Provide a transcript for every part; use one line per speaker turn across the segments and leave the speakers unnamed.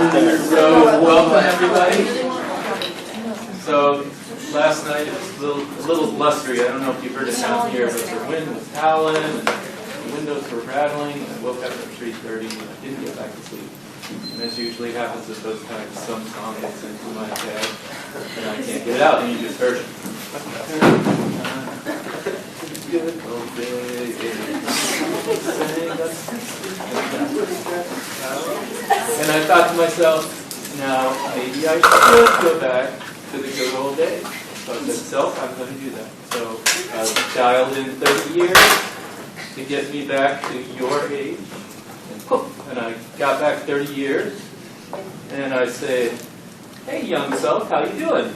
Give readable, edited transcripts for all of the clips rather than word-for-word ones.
So, welcome everybody. So, last night it was a little blustery. I don't know if you heard it down here, but the wind was howling and the windows were rattling. And I woke up at 3:30 and I didn't get back to sleep. And as usually happens at those times, some song gets into my head and I can't get it out, and you just heard it. Good old day. And I thought to myself, now maybe I should go back to the good old days. So I said, self, I'm going to do that. So I dialed in 30 years to get me back to your age. And I got back 30 years, and I said, hey, young self, how you doing?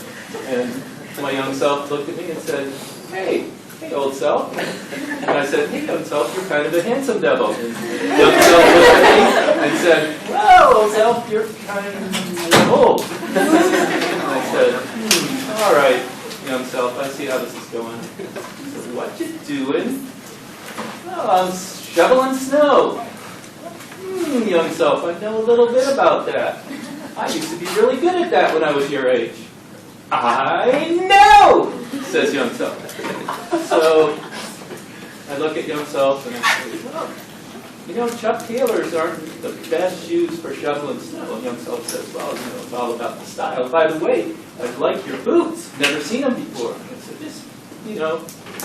And my young self looked at me and said, hey, old self. And I said, hey, young self, you're kind of a handsome devil. And young self looked at me and said, well, old self, you're kind of old. And I said, all right, young self, I see how this is going. So what you doing? Well, I'm shoveling snow. Young self, I know a little bit about that. I used to be really good at that when I was your age. I know, says young self. So I look at young self and I say, well, you know, Chuck Taylors aren't the best shoes for shoveling snow. And young self says, well, you know, it's all about the style. By the way, I like your boots. Never seen them before. And I said, just, you know,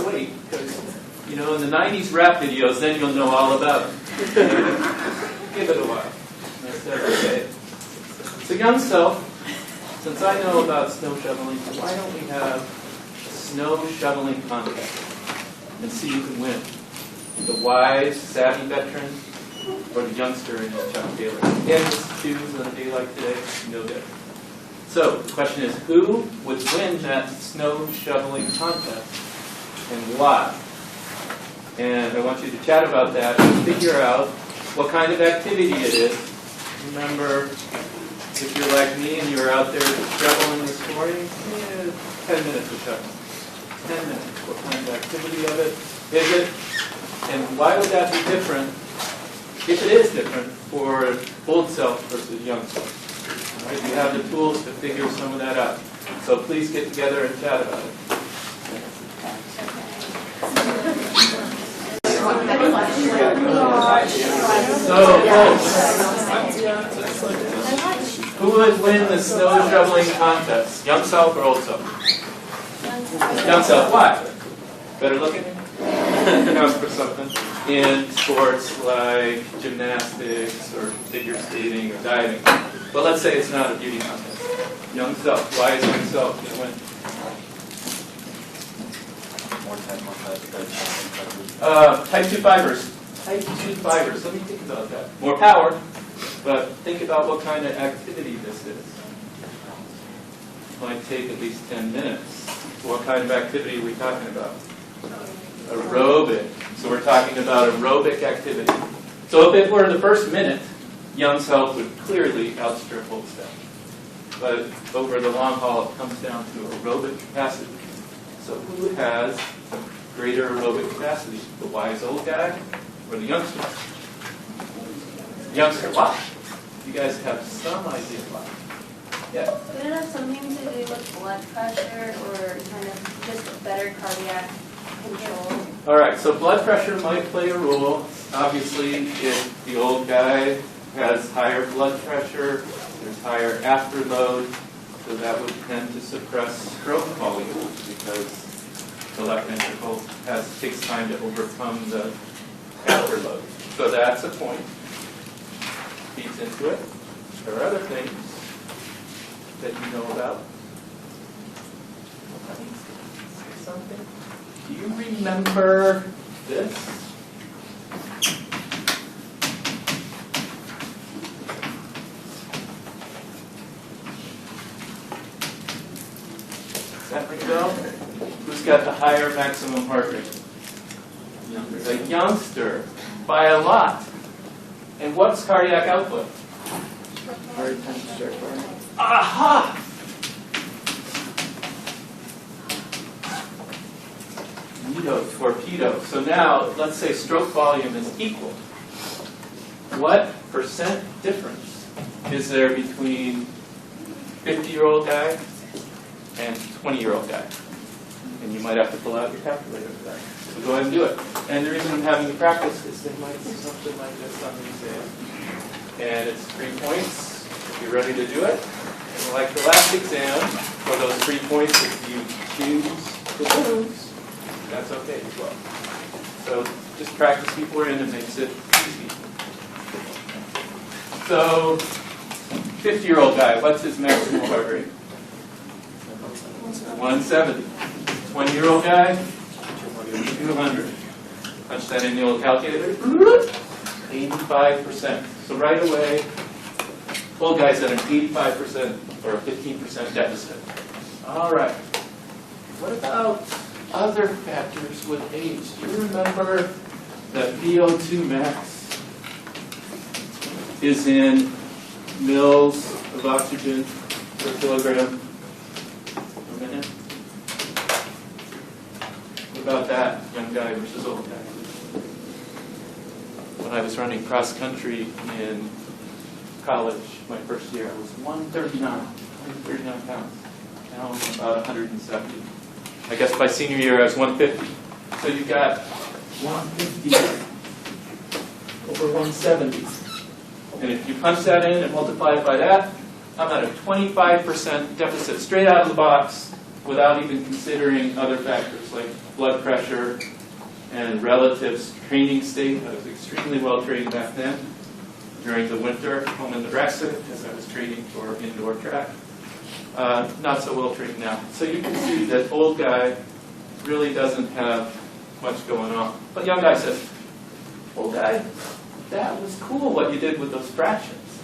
wait, because, you know, in the 90s rap videos, then you'll know all about it. Give it a while. And I said, okay. So young self, since I know about snow shoveling, why don't we have a snow shoveling contest and see who can win? The wise, savvy veteran, or the youngster in his Chuck Taylor? Again, just choose on a day like today, no different. So the question is, who would win that snow shoveling contest and why? And I want you to chat about that and figure out what kind of activity it is. Remember, if you're like me and you were out there shoveling this morning, 10 minutes of shoveling. 10 minutes. What kind of activity of it is it? And why would that be different, if it is different, for old self versus young self? All right, you have the tools to figure some of that out. So please get together and chat about it. So, who would win the snow shoveling contest? Young self or old self? Young self. Why? Better looking? Counts for something. In sports like gymnastics or figure skating or diving. But let's say it's not a beauty contest. Young self. Why is young self going to win? Type 2 fibers. Type 2 fibers. Let me think about that. More power, but think about what kind of activity this is. It might take at least 10 minutes. What kind of activity are we talking about? Aerobic. So we're talking about aerobic activity. So if it were the first minute, young self would clearly outstrip old self. But over the long haul, it comes down to aerobic capacity. So who has greater aerobic capacity? The wise old guy or the youngster? The youngster. Why? You guys have some idea why. Yeah?
Could it have something to do with blood pressure or kind of just better cardiac control?
All right, so blood pressure might play a role. Obviously, if the old guy has higher blood pressure, there's higher afterload, so that would tend to suppress stroke volume because the left ventricle takes time to overcome the afterload. So that's a point. Feeds into it. There are other things that you know about. Say something. Do you remember this? Does that ring a bell? Who's got the higher maximum heart rate? The youngster, by a lot. And what's cardiac output? Aha! Torpedo. So now, let's say stroke volume is equal. What percent difference is there between 50-year-old guy and 20-year-old guy? And you might have to pull out your calculator for that. So go ahead and do it. And the reason I'm having you practice is they might see something like this on the exam. And it's 3 points if you're ready to do it. And like the last exam, for those 3 points, if you choose to lose, that's okay as well. So just practice before and it makes it easy. So 50-year-old guy, what's his maximum heart rate? 170. 20-year-old guy, 200. Punch that in the old calculator. 85%. So right away, old guy's at an 85% or a 15% deficit. All right. What about other factors with age? Do you remember that VO2 max is in mils of oxygen per kilogram per minute? What about that, young guy versus old guy? When I was running cross country in college, my first year, I was 139 pounds. Now I'm about 170. I guess by senior year I was 150. So you got 150 over 170. And if you punch that in and multiply it by that, I'm at a 25% deficit straight out of the box without even considering other factors like blood pressure and relative training state. I was extremely well trained back then during the winter home in Nebraska because I was training for indoor track. Not so well trained now. So you can see that old guy really doesn't have much going on. But young guy says, old guy, that was cool what you did with those fractions.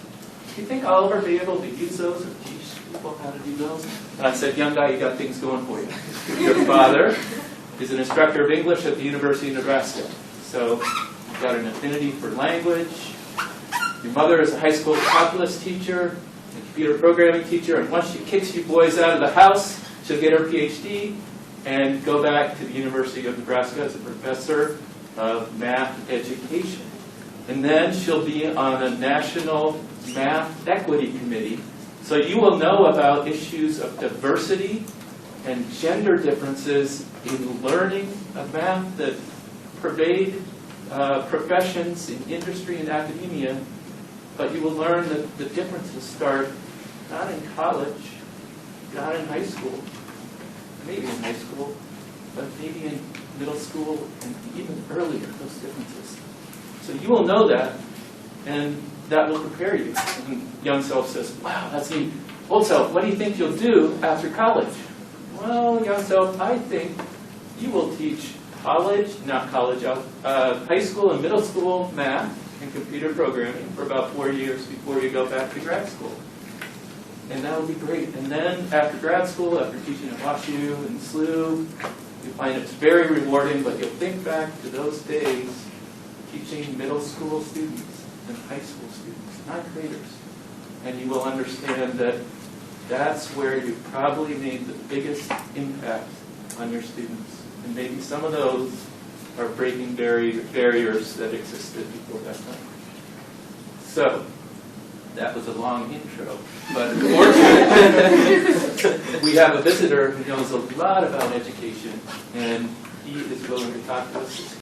Do you think I'll ever be able to use those or teach people how to do those? And I said, young guy, you got things going for you. Your father is an instructor of English at the University of Nebraska. So you've got an affinity for language. Your mother is a high school calculus teacher, a computer programming teacher, and once she kicks you boys out of the house, she'll get her PhD and go back to the University of Nebraska as a professor of math education. And then she'll be on a national math equity committee. So you will know about issues of diversity and gender differences in learning of math that pervade professions in industry and academia. But you will learn that the differences start not in college, not in high school, maybe in high school, but maybe in middle school and even earlier, those differences. So you will know that, and that will prepare you. And young self says, wow, that's neat. Old self, what do you think you'll do after college? Well, young self, I think you will teach high school and middle school math and computer programming for about 4 years before you go back to grad school. And that will be great. And then after grad school, after teaching at WashU and SLU, you find it's very rewarding, but you'll think back to those days teaching middle school students and high school students, ninth graders. And you will understand that that's where you probably made the biggest impact on your students. And maybe some of those are breaking barriers that existed before that time. So, that was a long intro, but unfortunately, we have a visitor who knows a lot about education, and he is willing to talk to us.